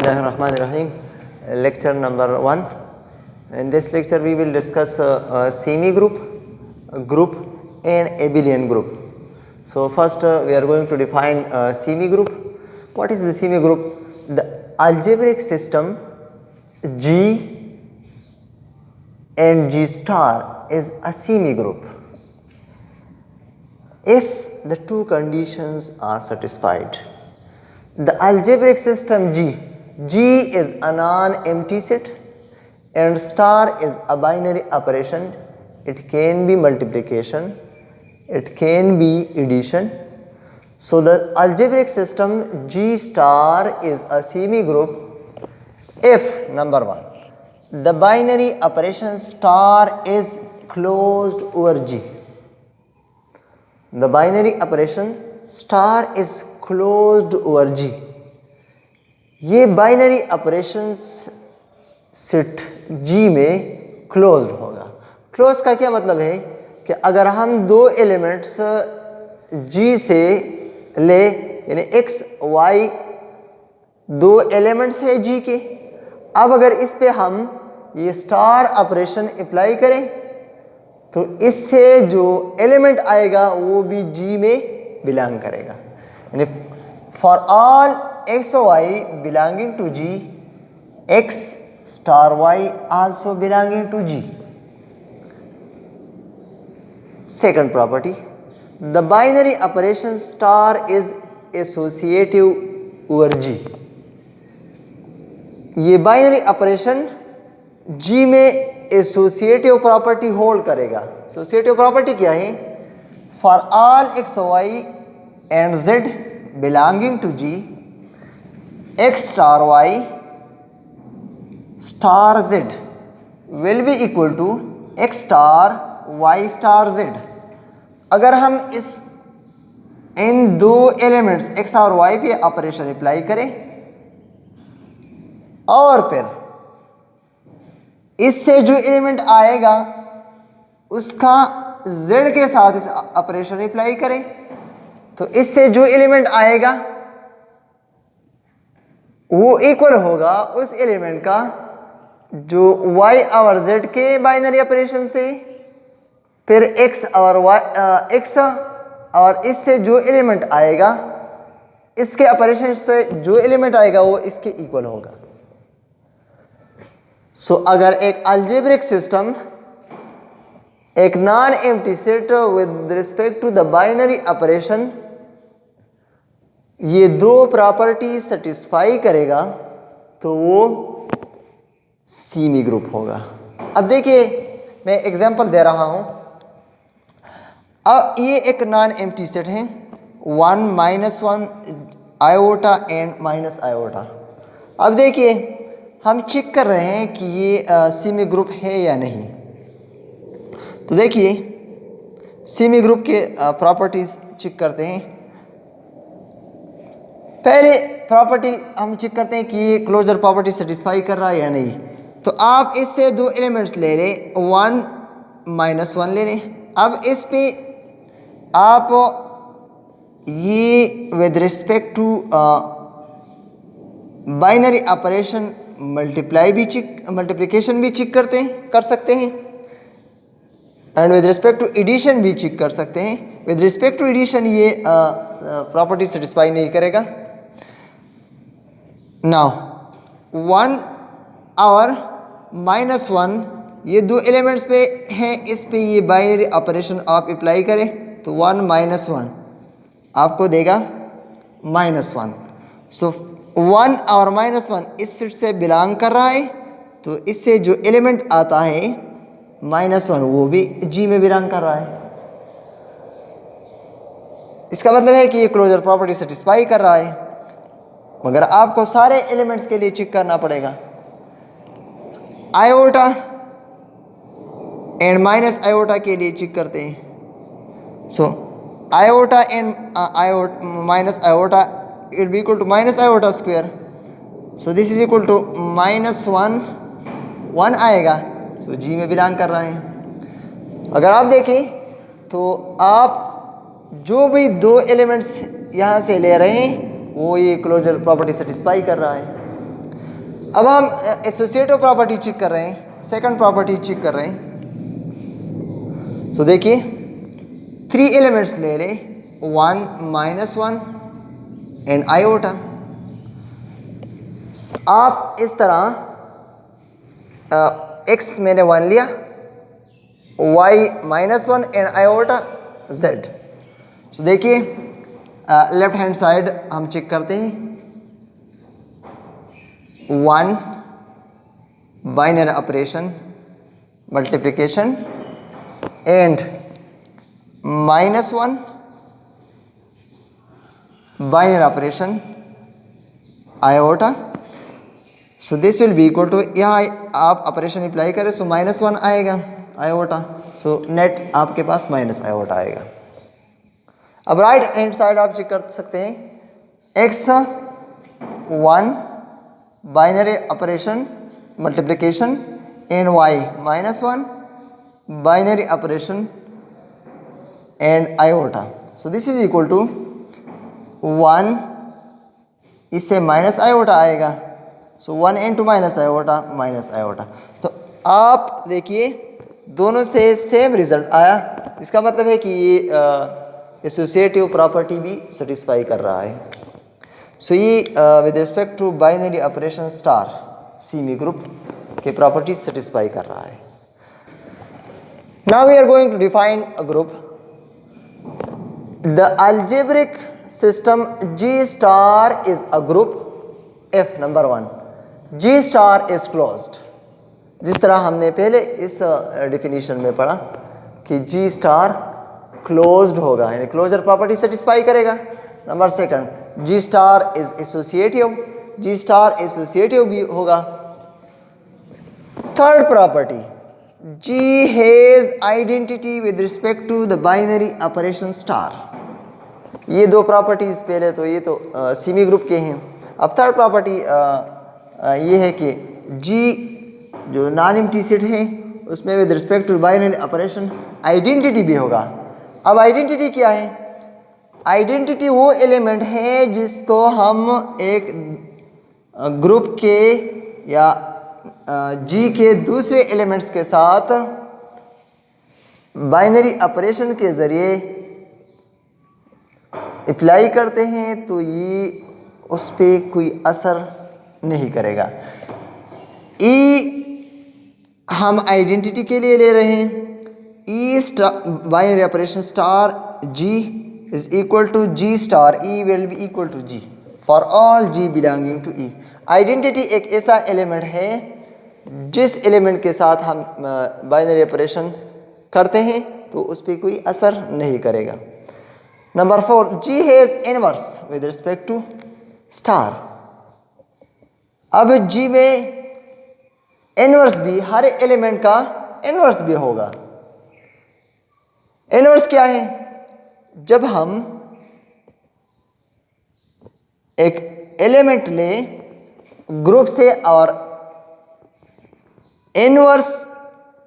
Bismillahirrahmanirrahim. Lecture number 1. In this lecture we will discuss a semi-group, a group and abelian group. So first we are going to define a semi-group. What is the semi-group? The algebraic system G and G star is a semi-group if the two conditions are satisfied. The algebraic system G is a non-empty set and star is a binary operation. It can be multiplication, it can be addition. So the algebraic system G star is a semi-group if number 1, the binary operation star is closed over G. The binary operation star is closed over G. ये binary operations set G में closed होगा. Close का क्या मतलब है कि अगर हम दो एलिमेंट्स G से ले यानी x y दो एलिमेंट्स है G के, अब अगर इस पे हम ये स्टार ऑपरेशन अप्लाई करें तो इससे जो एलिमेंट आएगा वो भी G में बिलोंग करेगा. यानी for all x y belonging to G, x star y also belonging to G. Second property, the binary operation star is associative over G. ये बाइनरी ऑपरेशन G में एसोसिएटिव प्रॉपर्टी होल्ड करेगा. Associative property क्या है? For all x y and z belonging to G, x star y star z will be equal to x star y star z. अगर हम इन दो elements x और y पे operation apply करें और फिर इससे जो एलिमेंट आएगा उसका z के साथ इस ऑपरेशन अप्लाई करें तो इससे जो एलिमेंट आएगा वो इक्वल होगा उस एलिमेंट का जो y और z के बाइनरी ऑपरेशन से, फिर x और इससे जो एलिमेंट आएगा इसके ऑपरेशन से जो एलिमेंट आएगा वो इसके इक्वल होगा. सो अगर एक अलजेब्रिक सिस्टम एक non empty set with respect to the binary operation ये दो प्रॉपर्टी सेटिस्फाई करेगा तो वो सीमी ग्रुप होगा. अब देखिए मैं एग्जांपल दे रहा हूं. अब ये एक नॉन एम्प्टी सेट है 1 -1 आयोटा एंड माइनस आयोटा. अब देखिए हम चेक कर रहे हैं कि ये सीमी ग्रुप है या नहीं. तो देखिए सीमी ग्रुप के प्रॉपर्टीज चेक करते हैं. पहले प्रॉपर्टी हम चेक करते हैं कि ये क्लोजर प्रॉपर्टी सेटिस्फाई कर रहा है या नहीं. तो आप इससे दो एलिमेंट्स ले लें 1 -1 ले लें. अब इस पे आप ये with respect to binary operation multiplication भी चेक कर सकते हैं and with respect to addition भी चेक कर सकते हैं. विद रिस्पेक्ट टू एडिशन ये प्रॉपर्टी सेटिस्फाई नहीं करेगा. नाउ 1 और -1 ये दो एलिमेंट्स पे हैं, इस पे ये बाइनरी ऑपरेशन आप अप्लाई करें तो 1 -1 आपको देगा -1. सो 1 और -1 इस सेट से बिलोंग कर रहा है तो इससे जो एलिमेंट आता है -1 वो भी G में बिलोंग कर रहा है. इसका मतलब है कि ये क्लोजर प्रॉपर्टी सेटिस्फाई कर रहा है, मगर आपको सारे एलिमेंट्स के लिए चेक करना पड़ेगा. आयोटा एंड माइनस आयोटा के लिए चेक करते हैं. So iota and minus iota will be equal to minus iota square. So this is equal to -1 आएगा. So G में बिलोंग कर रहा है. अगर आप देखें तो आप जो भी दो एलिमेंट्स यहाँ से ले रहे हैं वो ये क्लोजर प्रॉपर्टी सेटिस्फाई कर रहा है. अब हम एसोसिएटिव प्रॉपर्टी चेक कर रहे हैं, सेकंड प्रॉपर्टी चेक कर रहे हैं। सो देखिए 3 एलिमेंट्स ले लें, 1 -1 एंड आयोटा। आप इस तरह x मैंने 1 लिया, y -1 and iota z। So देखिए लेफ्ट हैंड साइड हम चेक करते हैं, 1 binary operation multiplication and -1 binary operation iota. So this will be equal to, यहाँ आप ऑपरेशन अप्लाई करें सो -1 आएगा आयोटा, सो नेट आपके पास माइनस आयोटा आएगा। अब राइट हैंड साइड आप चेक कर सकते हैं, x1 binary operation multiplication and y -1 binary operation and iota. So this is equal to 1, इससे माइनस आयोटा आएगा, सो 1 इंटू माइनस आयोटा। तो आप देखिए दोनों से सेम रिजल्ट आया, इसका मतलब है कि ये एसोसिएटिव प्रॉपर्टी भी सेटिस्फाई कर रहा है। सो ये with respect to binary operation star semi group के प्रॉपर्टीज सेटिस्फाई कर रहा है। Now we are going to define a group. The algebraic system G star is a group if number 1 G star is closed। जिस तरह हमने पहले इस definition में पढ़ा कि G स्टार क्लोज्ड होगा, यानी क्लोजर प्रॉपर्टी सेटिस्फाई करेगा। Number second, G star is associative, G star associative भी होगा। Third property, G has identity with respect to the binary operation star. ये दो प्रॉपर्टीज पहले तो ये तो सीमी ग्रुप के हैं। अब थर्ड प्रॉपर्टी ये है कि G जो नॉन इम्प्लिसिट है उसमें with respect to binary operation identity भी होगा। अब आइडेंटिटी क्या है? आइडेंटिटी वो एलिमेंट है जिसको हम एक ग्रुप के या G के दूसरे एलिमेंट्स के साथ बाइनरी ऑपरेशन के ज़रिए अप्लाई करते हैं तो ये उस पर कोई असर नहीं करेगा। ई हम आइडेंटिटी के लिए ले रहे हैं, E star binary operation star G is equal to G star E will be equal to G for all G belonging to E। Identity एक ऐसा एलिमेंट है जिस एलिमेंट के साथ हम बाइनरी ऑपरेशन करते हैं तो उस पर कोई असर नहीं करेगा। Number 4, G has inverse with respect to star. अब G में इनवर्स भी, हर एलिमेंट का इनवर्स भी होगा। इनवर्स क्या है? जब हम एक एलिमेंट ले ग्रुप से और इनवर्स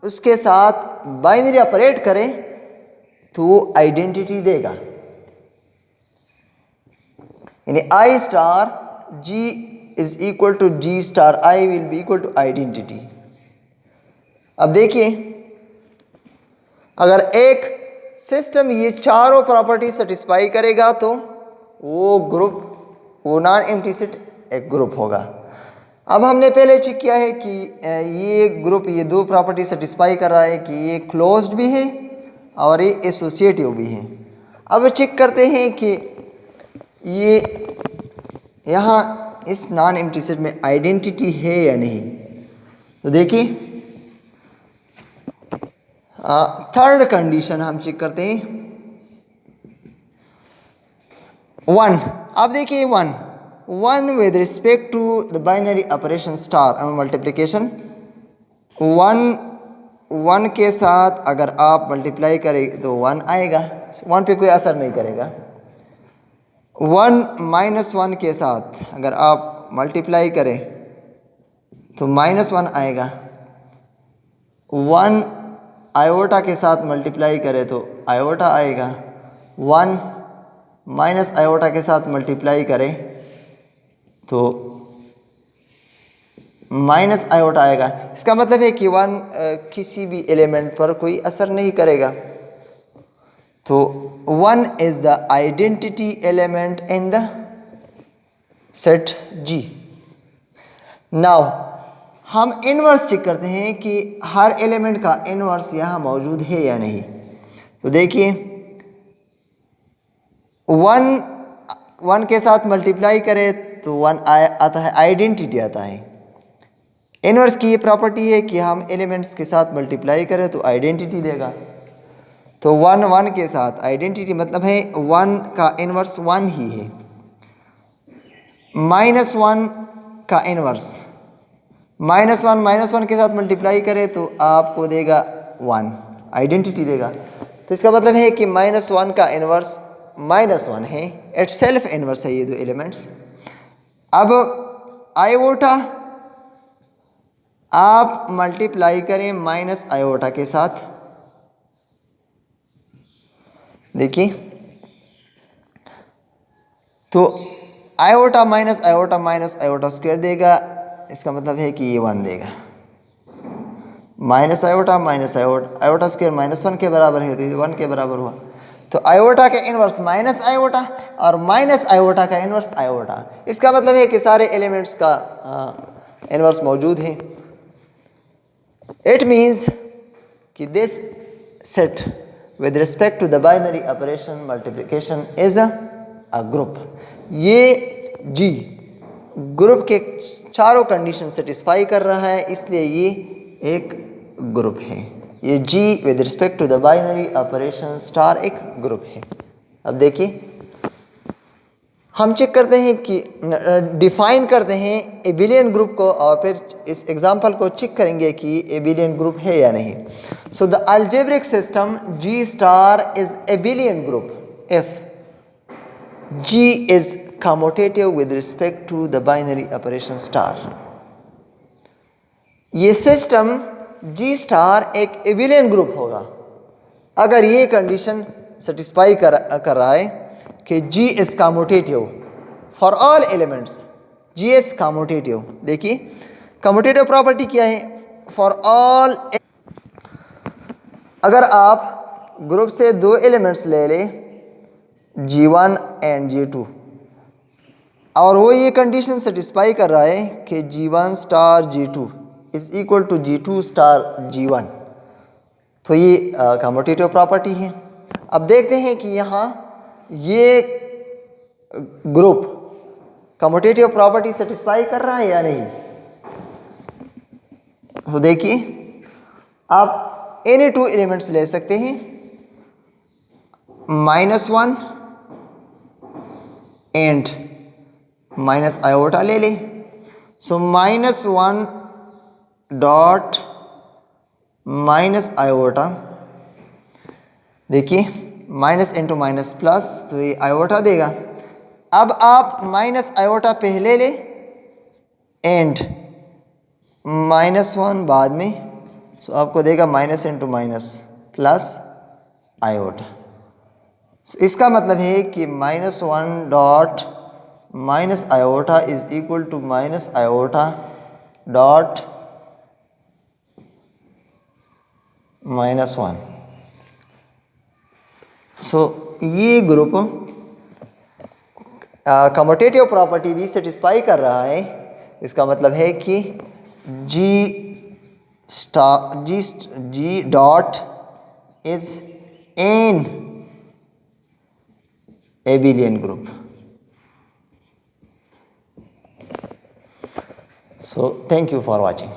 उसके साथ बाइनरी ऑपरेट करें तो वो आइडेंटिटी देगा, यानी I star G is equal to G star I will be equal to identity. अब देखिए अगर एक सिस्टम ये चारों प्रॉपर्टी सेटिस्फाई करेगा तो वो ग्रुप, वो नॉन इम्प्लिसिट एक ग्रुप होगा। अब हमने पहले चेक किया है कि ये ग्रुप ये दो प्रॉपर्टी सेटिस्फाई कर रहा है कि ये क्लोज्ड भी है और ये एसोसिएटिव भी है। अब चेक करते हैं कि ये यहाँ इस नॉन इम्प्लिसिट में आइडेंटिटी है या नहीं। तो देखिए थर्ड कंडीशन हम चेक करते हैं 1। अब देखिए 1 with respect to the binary operation star multiplication, 1 के साथ अगर आप मल्टीप्लाई करें तो 1 आएगा, 1 पे कोई असर नहीं करेगा। 1 -1 के साथ अगर आप मल्टीप्लाई करें तो -1 आएगा। 1 आयोटा के साथ मल्टीप्लाई करें तो आयोटा आएगा। 1 माइनस आयोटा के साथ मल्टीप्लाई करें तो माइनस आयोटा आएगा। इसका मतलब है कि 1 किसी भी एलिमेंट पर कोई असर नहीं करेगा। तो 1 is the identity element in the set G। Now हम इनवर्स चेक करते हैं कि हर एलिमेंट का इनवर्स यहाँ मौजूद है या नहीं। तो देखिए 1 के साथ मल्टीप्लाई करें तो 1 आता है, आइडेंटिटी आता है। इनवर्स की ये प्रॉपर्टी है कि हम एलिमेंट्स के साथ मल्टीप्लाई करें तो आइडेंटिटी देगा। तो 1 के साथ आइडेंटिटी मतलब है 1 का इनवर्स 1 ही है। -1 का इनवर्स -1 के साथ मल्टीप्लाई करें तो आपको देगा 1, आइडेंटिटी देगा। तो इसका मतलब है कि -1 का इनवर्स -1 है, इट सेल्फ इनवर्स है ये दो एलिमेंट्स। अब आयोटा आप मल्टीप्लाई करें माइनस आयोटा के साथ, देखिए तो आयोटा माइनस आयोटा स्क्वायर देगा। इसका मतलब है कि ये 1 देगा। माइनस आयोटा आयोटा स्क्वायर -1 के बराबर है, तो ये 1 के बराबर हुआ। तो आयोटा का इनवर्स माइनस आयोटा और माइनस आयोटा का इनवर्स आयोटा। इसका मतलब है कि सारे एलिमेंट्स का इनवर्स मौजूद है। इट मीन्स कि this set with respect to the binary operation multiplication is a group. ये जी ग्रुप के चारों कंडीशन सेटिस्फाई कर रहा है, इसलिए ये एक ग्रुप है। ये G with respect to the binary operation star एक ग्रुप है। अब देखिए हम चेक करते हैं कि डिफाइन करते हैं एबिलियन ग्रुप को और फिर इस एग्जांपल को चेक करेंगे कि एबिलियन ग्रुप है या नहीं। So the algebraic system G star is abelian group if G is commutative with respect to the binary operation star। ये सिस्टम G स्टार एक एबिलियन ग्रुप होगा अगर ये कंडीशन सेटिस्फाई कर रहा है कि G is commutative for all elements। G is commutative। देखिए कम्यूटेटिव प्रॉपर्टी क्या है, फॉर ऑल। अगर आप ग्रुप से दो एलिमेंट्स ले लें G1 एंड G2 और वो ये कंडीशन सेटिस्फाई कर रहा है कि G1 star G2 is equal to G2 star G1, तो ये कम्यूटेटिव प्रॉपर्टी है। अब देखते हैं कि यहाँ ये ग्रुप कम्यूटेटिव प्रॉपर्टी सेटिस्फाई कर रहा है या नहीं। तो देखिए आप एनी टू एलिमेंट्स ले सकते हैं, -1 एंड माइनस आयोटा ले ले। सो -1 डॉट माइनस आयोटा, देखिए माइनस इंटू माइनस प्लस, तो ये आयोटा देगा। अब आप माइनस आयोटा पहले ले एंड -1 बाद में, सो आपको देगा minus into minus plus iota. इसका मतलब है कि -1 dot minus iota is equal to minus iota dot -1। So ये ग्रुप कम्यूटेटिव प्रॉपर्टी भी सेटिस्फाई कर रहा है। इसका मतलब है कि G dot is an abelian group। So thank you for watching।